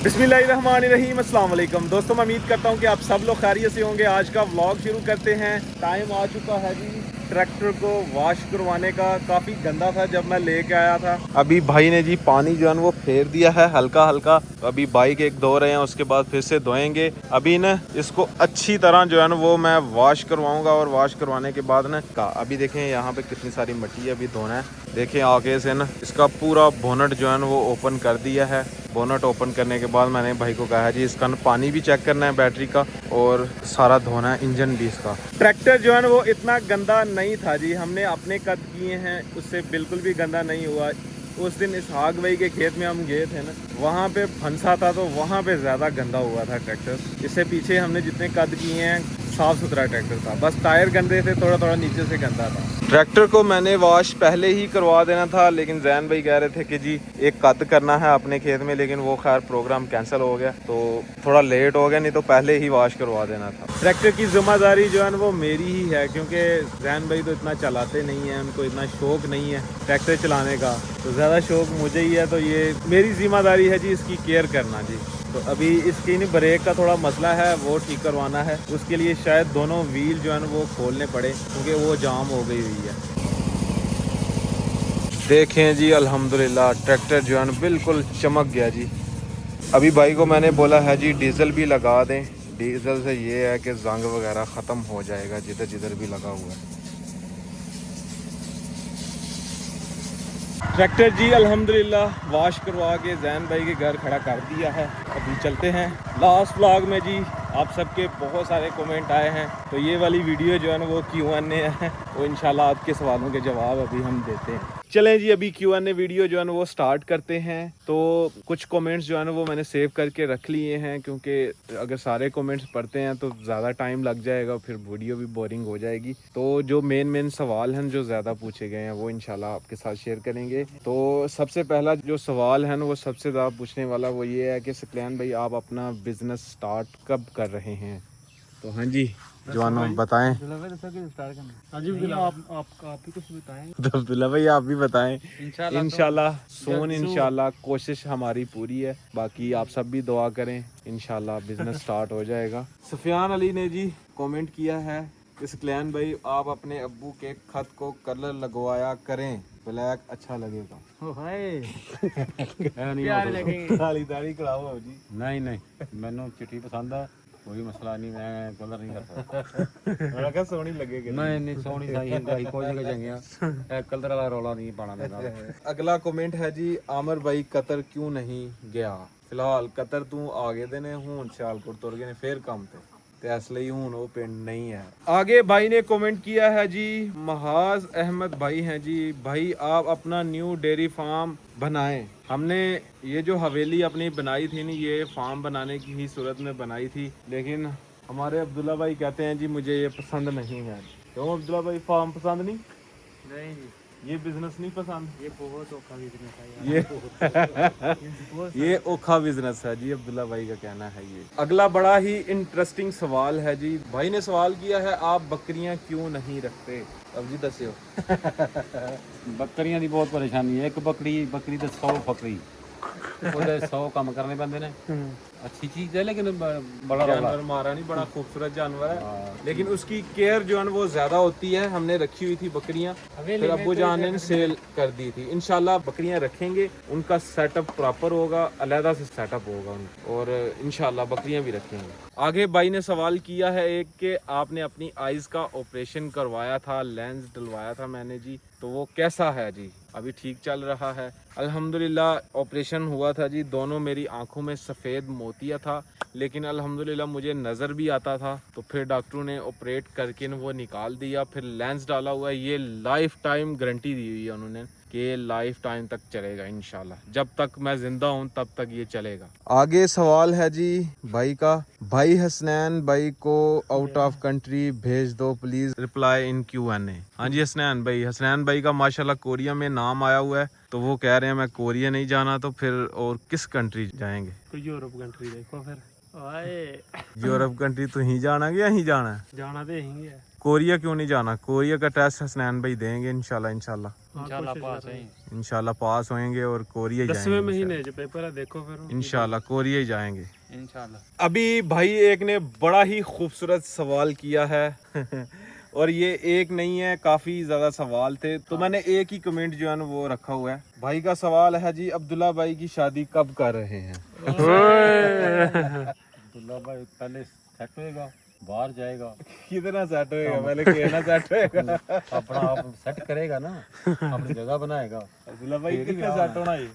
बिस्मिल्लाहिर्रहमानिर्रहीम, अस्सलाम वालेकुम दोस्तों, मैं उम्मीद करता हूँ कि आप सब लोग खैरियत से होंगे। आज का व्लॉग शुरू करते हैं। टाइम आ चुका है जी ट्रैक्टर को वॉश करवाने का। काफ़ी गंदा था जब मैं लेके आया था। अभी भाई ने जी पानी जो है वो फेर दिया है हल्का हल्का। अभी बाइक एक धो रहे हैं, उसके बाद फिर से धोएंगे। अभी ना इसको अच्छी तरह जो है ना वो मैं वॉश करवाऊंगा और वॉश करवाने के बाद ना अभी देखें यहाँ पे कितनी सारी मिट्टी है, अभी धोना है। देखें आगे से ना इसका पूरा बोनट जो है ना वो ओपन कर दिया है। बोनट ओपन करने के बाद मैंने भाई को कहा है जी इसका पानी भी चेक करना है बैटरी का, और सारा धोना है इंजन भी इसका। ट्रैक्टर जो है ना वो इतना गंदा नहीं था जी, हमने अपने कद किए हैं, उससे बिल्कुल भी गंदा नहीं हुआ। उस दिन इसहाक भाई के खेत में हम गए थे ना, वहाँ पे फंसा था तो वहाँ पे ज़्यादा गंदा हुआ था ट्रैक्टर। इससे पीछे हमने जितने कद किए हैं साफ़ सुथरा ट्रैक्टर था, बस टायर गंदे थे, थोड़ा थोड़ा नीचे से गंदा था। ट्रैक्टर को मैंने वॉश पहले ही करवा देना था, लेकिन जैन भाई कह रहे थे कि जी एक कद करना है अपने खेत में, लेकिन वो खैर प्रोग्राम कैंसिल हो गया तो थोड़ा लेट हो गया, नहीं तो पहले ही वॉश करवा देना था। ट्रैक्टर की जिम्मेदारी जो है ना वो मेरी ही है, क्योंकि जैन भाई तो इतना चलाते नहीं है, उनको इतना शौक नहीं है ट्रैक्टर चलाने का, तो ज़्यादा शौक मुझे ही है, तो ये मेरी जिम्मेदारी है जी इसकी केयर करना जी। तो अभी इसकी नहीं ब्रेक का थोड़ा मसला है, वो ठीक करवाना है। उसके लिए शायद दोनों व्हील जो है ना वो खोलने पड़े, क्योंकि वो जाम हो गई हुई है। देखें जी अल्हम्दुलिल्लाह ट्रैक्टर जो है ना बिल्कुल चमक गया जी। अभी भाई को मैंने बोला है जी डीज़ल भी लगा दें। डीज़ल से ये है कि जंग वगैरह ख़त्म हो जाएगा जिधर जिधर भी लगा हुआ है। ट्रैक्टर जी अल्हम्दुलिल्लाह वॉश करवा के जैन भाई के घर खड़ा कर दिया है। अभी चलते हैं। लास्ट व्लॉग में जी आप सबके बहुत सारे कमेंट आए हैं, तो ये वाली वीडियो जो है ना वो Q&A है, वो इंशाल्लाह आपके सवालों के जवाब अभी हम देते हैं। चलें जी अभी Q&A वीडियो जो है ना वो स्टार्ट करते हैं। तो कुछ कमेंट्स जो है ना वो मैंने सेव करके रख लिए हैं, क्योंकि अगर सारे कमेंट्स पढ़ते हैं तो ज़्यादा टाइम लग जाएगा, फिर वीडियो भी बोरिंग हो जाएगी। तो जो मेन सवाल हैं जो ज़्यादा पूछे गए हैं वो इंशाल्लाह आपके साथ शेयर करेंगे। तो सबसे पहला जो सवाल है ना वो सबसे ज़्यादा पूछने वाला वो ये है कि सकलैन भाई आप अपना बिजनेस स्टार्ट कब कर रहे हैं? तो हाँ जी जवानों बताएं। हाँ जी आप ही कुछ बताएं। तो अब्दुल्ला भाई आप भी बताएं। इंशाल्लाह सून इंशाल्लाह कोशिश हमारी पूरी है, बाकी आप सब भी दुआ करें, इंशाल्लाह बिजनेस स्टार्ट हो जाएगा। सुफियान अली ने जी कमेंट किया है कि सकलैन भाई आप अपने अब्बू के खत को कलर लगवाया करें, ब्लैक अच्छा लगेगा। काली दाढ़ी कराओ जी। नहीं मैनू चिट्ठी पसंद है, कोई मसला नहीं, मैं कलर नहीं कर सकता। मैं कहा सोहनी लगेगी। नहीं सोहनी सही कोई जगह चंगिया कलर वाला रौला नहीं पाना मेरा। अगला कमेंट है जी आमिर भाई कतर क्यों नहीं गया? फिलहाल कतर तू आगे देने हूं सियालकोट तुर गए फिर काम ते इसलिए हूं वो पिंड नहीं है। आगे भाई ने कमेंट किया है जी महाज अहमद भाई हैं जी, भाई आप अपना न्यू डेयरी फार्म बनाएं। हमने ये जो हवेली अपनी बनाई थी ना, ये फार्म बनाने की ही सूरत में बनाई थी, लेकिन हमारे अब्दुल्ला भाई कहते हैं जी मुझे ये पसंद नहीं है। क्यों अब्दुल्ला भाई फार्म पसंद नहीं? नहीं जी ये बिजनेस नहीं पसंद? ये बहुत औखा बिजनेस है यार। ये ओखा बिजनेस है जी, अब्दुल्ला भाई का कहना है ये। अगला बड़ा ही इंटरेस्टिंग सवाल है जी, भाई ने सवाल किया है आप बकरियां क्यों नहीं रखते? अब जी दस्यो। बकरियां दी बहुत परेशानी है, एक बकरी तो 100 बकरी 100 काम करने पैंदे ने। अच्छी चीज है लेकिन बड़ा जानवर मारा नहीं, बड़ा खूबसूरत जानवर है, लेकिन उसकी केयर जो है ना वो ज्यादा होती है। हमने रखी हुई थी बकरियां, फिर अब्बू जान ने सेल कर दी थी। इंशाल्लाह बकरियां रखेंगे, उनका सेटअप प्रॉपर होगा, अलहदा से सेटअप होगा उनका, और इंशाल्लाह बकरियां भी रखेंगे। आगे भाई ने सवाल किया है एक कि आपने अपनी आइज का ऑपरेशन करवाया था, लेंस डलवाया था मैंने जी, तो वो कैसा है जी? अभी ठीक चल रहा है अल्हम्दुलिल्लाह। ऑपरेशन हुआ था जी, दोनों मेरी आंखों में सफ़ेद मोतिया था, लेकिन अल्हम्दुलिल्लाह मुझे नज़र भी आता था, तो फिर डॉक्टरों ने ऑपरेट करके वो निकाल दिया। फिर लेंस डाला हुआ है, ये लाइफ टाइम गारंटी दी हुई है उन्होंने कि ये लाइफ टाइम तक चलेगा इंशाल्लाह, जब तक मैं जिंदा हूँ तब तक ये चलेगा। आगे सवाल है जी भाई का, भाई हसनैन भाई को आउट ऑफ कंट्री भेज दो प्लीज, रिप्लाई इन Q&A। हाँ जी हसनैन भाई का माशाल्लाह कोरिया में नाम आया हुआ है, तो वो कह रहे हैं मैं कोरिया नहीं जाना, तो फिर और किस कंट्री जाएंगे? कोई यूरोप कंट्री देखो फिर। यूरोप कंट्री तो ही जाना कि यहीं जाना है? जाना तो यही है। कोरिया क्यों नहीं जाना? कोरिया का टेस्ट हसनैन भाई देंगे इंशाल्लाह इंशाल्लाह इंशाल्लाह पास है। इंशाल्लाह पास होंगे और कोरिया ही 10वें जाएंगे महीने जो पेपर है, देखो फिर इंशाल्लाह कोरिया ही जाएंगे इंशाल्लाह। अभी भाई एक ने बड़ा ही खूबसूरत सवाल किया है और ये एक नहीं है, काफ़ी ज़्यादा सवाल थे, तो मैंने एक ही कमेंट जो है ना वो रखा हुआ है। भाई का सवाल है जी, अब्दुल्ला भाई की शादी कब कर रहे हैं? अब्दुल्ला भाई पहले सेट होएगा, बाहर जाएगा। कितना सेट होएगा? पहले कहना सेट होएगा, अपना आप सेट करेगा ना, अपनी जगह बनाएगा। अब्दुल्ला भाई कितना सेट होना है?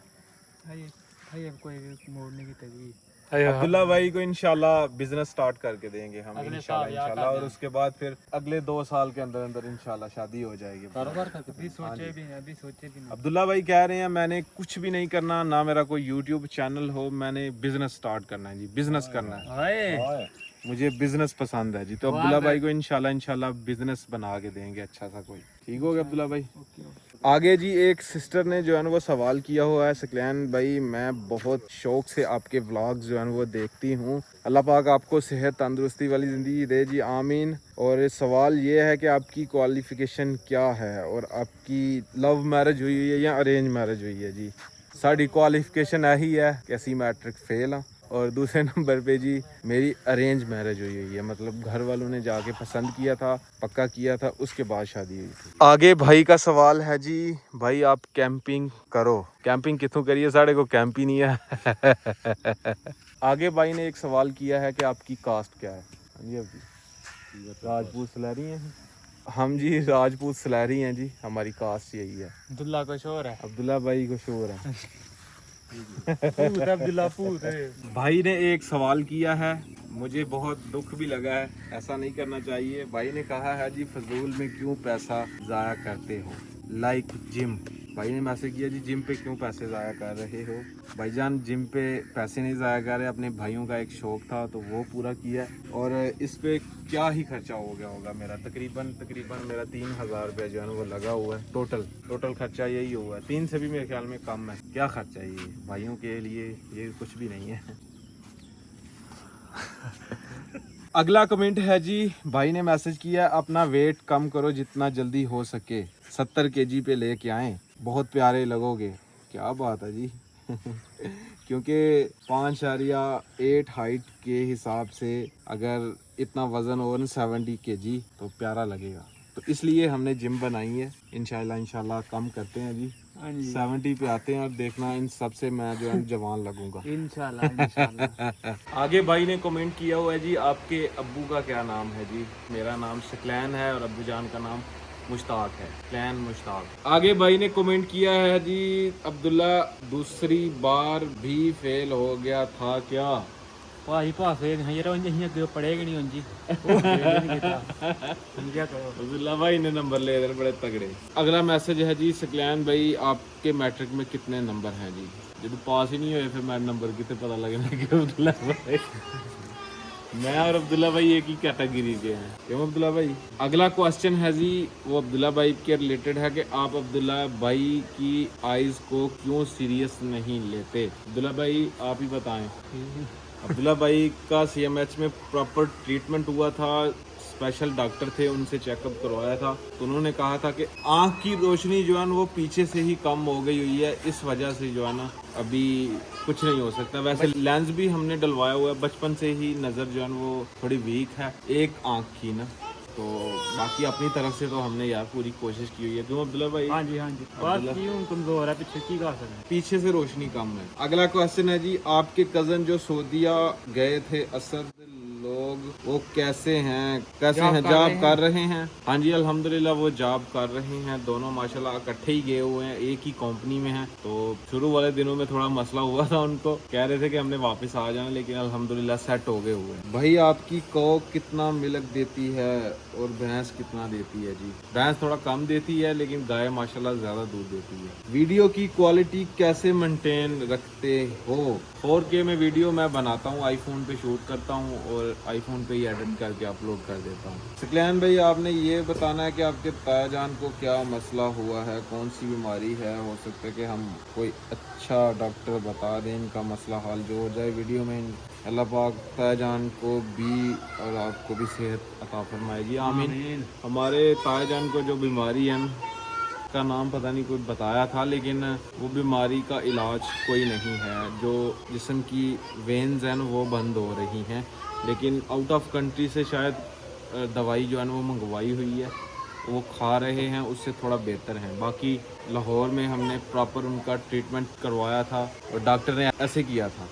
अब्दुल्ला भाई को इंशाल्लाह बिजनेस स्टार्ट करके देंगे हम इंशाल्लाह और उसके बाद फिर अगले 2 साल के अंदर अंदर इंशाल्लाह शादी हो जाएगी। कारोबार का अभी सोचे भी नहीं। अब्दुल्ला भाई कह रहे हैं मैंने कुछ भी नहीं करना, ना मेरा कोई यूट्यूब चैनल हो, मैंने बिजनेस स्टार्ट करना है जी, बिजनेस करना है, मुझे बिजनेस पसंद है जी। तो अब्दुल्ला भाई को इंशाल्लाह बिजनेस बना के देंगे अच्छा सा कोई। ठीक हो गया अब्दुल्ला भाई? आगे जी एक सिस्टर ने जो है ना वो सवाल किया हुआ है, सकलैन भाई मैं बहुत शौक से आपके व्लॉग्स जो है वो देखती हूँ, अल्लाह पाक आपको सेहत तंदुरुस्ती वाली ज़िंदगी दे जी, आमीन। और सवाल ये है कि आपकी क्वालिफिकेशन क्या है और आपकी लव मैरिज हुई है या अरेंज मैरिज हुई है जी? साड़ी क्वालिफिकेशन यही है कि असी मैट्रिक फेल हाँ, और दूसरे नंबर पे जी मेरी अरेंज मैरिज हुई हुई है, मतलब घर वालों ने जाके पसंद किया था, पक्का किया था, उसके बाद शादी हुई थी। आगे भाई का सवाल है जी, भाई आप कैंपिंग करो, कैंपिंग कितों करिए, साढ़े को कैंप ही नहीं है। आगे भाई ने एक सवाल किया है कि आपकी कास्ट क्या है? हाँ जी आपकी राजपूत सलैरी हैं हम जी, राजपूत सलैरी हैं जी, हमारी कास्ट यही है। अब्दुल्ला को शोर है, अब्दुल्ला भाई को शोर है। अब्दुल्ला पूत है। भाई ने एक सवाल किया है, मुझे बहुत दुख भी लगा है, ऐसा नहीं करना चाहिए। भाई ने कहा है जी फजूल में क्यों पैसा ज़ाया करते हो, लाइक जिम। भाई ने मैसेज किया जी जिम पे क्यों पैसे ज़ाया कर रहे हो? भाईजान जिम पे पैसे नहीं ज़ाया कर रहे, अपने भाइयों का एक शौक़ था तो वो पूरा किया, और इस पे क्या ही खर्चा हो गया होगा मेरा, तकरीबन मेरा 3000 रुपया जो है ना वो लगा हुआ है। टोटल खर्चा यही हुआ है, 3 से भी मेरे ख्याल में कम है। क्या खर्चा है ये भाइयों के लिए, ये कुछ भी नहीं है। अगला कमेंट है जी, भाई ने मैसेज किया अपना वेट कम करो जितना जल्दी हो सके, 70 kg पे लेके आएँ, बहुत प्यारे लगोगे। क्या बात है जी। क्योंकि 5.8 हाइट के हिसाब से अगर इतना वज़न हो ना 70 kg तो प्यारा लगेगा, तो इसलिए हमने जिम बनाई है। इंशाल्लाह कम करते हैं जी, 70 पे आते हैं और देखना इन सब से मैं जो है जवान लगूंगा इंशाल्लाह। आगे भाई ने कमेंट किया हुआ है जी, आपके अब्बू का क्या नाम है जी? मेरा नाम सकलैन है और अब्बू जान का नाम मुश्ताक है, सकलैन मुश्ताक। आगे भाई ने कमेंट किया है जी, अब्दुल्ला दूसरी बार भी फेल हो गया था क्या? भाई पास ये पड़ेगा नहीं उनजी। अब्दुल्ला भाई ने नंबर ले रहे बड़े तगड़े। अगला मैसेज है जी, सकलैन भाई आपके मैट्रिक में कितने नंबर हैं जी? जब पास ही नहीं हुए फिर मैं नंबर कितने पता लगना कि अब्दुल्ला भाई मैं और अब्दुल्ला भाई एक ही कैटेगरी के हैं, क्यों अब्दुल्ला भाई? अगला क्वेश्चन है जी, वो अब्दुल्ला भाई के रिलेटेड है कि आप अब्दुल्ला भाई की आइज़ को क्यों सीरियस नहीं लेते? अब्दुल्ला भाई आप ही बताएं। अब्दुल्ला भाई का CMH में प्रॉपर ट्रीटमेंट हुआ था, स्पेशल डॉक्टर थे, उनसे चेकअप करवाया था, तो उन्होंने कहा था कि आँख की रोशनी जो है ना वो पीछे से ही कम हो गई हुई है, इस वजह से जो है ना अभी कुछ नहीं हो सकता। वैसे लेंस भी हमने डलवाया हुआ है, बचपन से ही नज़र जो है ना वो थोड़ी वीक है एक आँख की ना, तो बाकी अपनी तरफ से तो हमने यार पूरी कोशिश की हुई है। क्यों अब्दुल्ला भाई? हाँ जी कमजोर है, पीछे से रोशनी कम है। अगला क्वेश्चन है जी, आपके कजन जो सऊदीया गए थे असद लोग, वो कैसे हैं जॉब कर रहे हैं? हाँ जी अल्हम्दुलिल्लाह वो जॉब कर रहे हैं, दोनों माशाल्लाह इकट्ठे ही गए हुए हैं, एक ही कंपनी में हैं। तो शुरू वाले दिनों में थोड़ा मसला हुआ था, उनको कह रहे थे कि हमने वापस आ जाना, लेकिन अल्हम्दुलिल्लाह सेट हो गए हुए हैं। भाई आपकी कौ कितना मिल्क देती है और भैंस कितना देती है जी? भैंस थोड़ा कम देती है लेकिन गाय माशाल्लाह ज़्यादा दूध देती है। वीडियो की क्वालिटी कैसे मेंटेन रखते हो? 4K में वीडियो मैं बनाता हूँ, आईफोन पे शूट करता हूँ और फिर आईफोन पे ही एडिट करके अपलोड कर देता हूँ। सकलैन भाई, आपने ये बताना है कि आपके तायाजान को क्या मसला हुआ है, कौन सी बीमारी है। हो सकता है कि हम कोई अच्छा डॉक्टर बता दें, इनका मसला हल जो हो जाए वीडियो में। अल्लाह पाक तायाजान को भी और आपको भी सेहत अता फरमाएगी, आमीन। हमारे तायाजान को जो बीमारी है का नाम पता नहीं कोई बताया था, लेकिन वो बीमारी का इलाज कोई नहीं है। जो जिस्म की वेन्स हैं वो बंद हो रही हैं, लेकिन आउट ऑफ कंट्री से शायद दवाई जो है वो मंगवाई हुई है, वो खा रहे हैं, उससे थोड़ा बेहतर हैं। बाकी लाहौर में हमने प्रॉपर उनका ट्रीटमेंट करवाया था और डॉक्टर ने ऐसे किया था,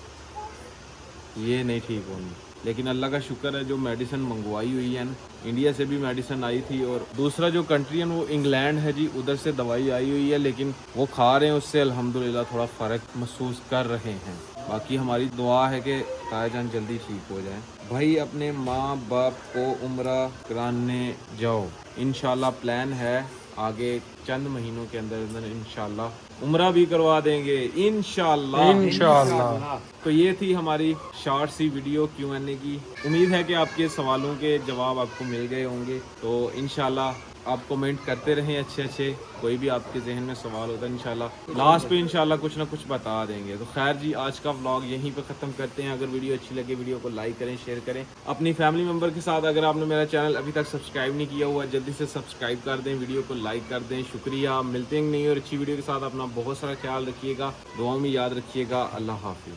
ये नहीं ठीक होनी। लेकिन अल्लाह का शुक्र है जो मेडिसिन मंगवाई हुई है ना, इंडिया से भी मेडिसिन आई थी और दूसरा जो कंट्री है वो इंग्लैंड है जी, उधर से दवाई आई हुई है, लेकिन वो खा रहे हैं, उससे अल्हम्दुलिल्लाह थोड़ा फ़र्क महसूस कर रहे हैं। बाकी हमारी दुआ है कि तायाजान जल्दी ठीक हो जाए। भाई अपने माँ बाप को उम्रा कराने जाओ, इंशाल्लाह प्लान है आगे चंद महीनों के अंदर अंदर इंशाल्लाह उम्रा भी करवा देंगे इंशाल्लाह। तो ये थी हमारी शॉर्ट सी वीडियो Q&A की। उम्मीद है कि आपके सवालों के जवाब आपको मिल गए होंगे। तो इंशाल्लाह आप कमेंट करते रहें अच्छे, कोई भी आपके जहन में सवाल होता है इंशाल्लाह लास्ट पे इंशाल्लाह कुछ ना कुछ बता देंगे। तो खैर जी, आज का व्लॉग यहीं पे ख़त्म करते हैं। अगर वीडियो अच्छी लगे वीडियो को लाइक करें, शेयर करें अपनी फैमिली मेम्बर के साथ। अगर आपने मेरा चैनल अभी तक सब्सक्राइब नहीं किया हुआ, जल्दी से सब्सक्राइब कर दें, वीडियो को लाइक कर दें। शुक्रिया, मिलते हैं नई और अच्छी वीडियो के साथ। अपना बहुत सारा ख्याल रखिएगा, दुआओं में याद रखिएगा। अल्लाह हाफिज़।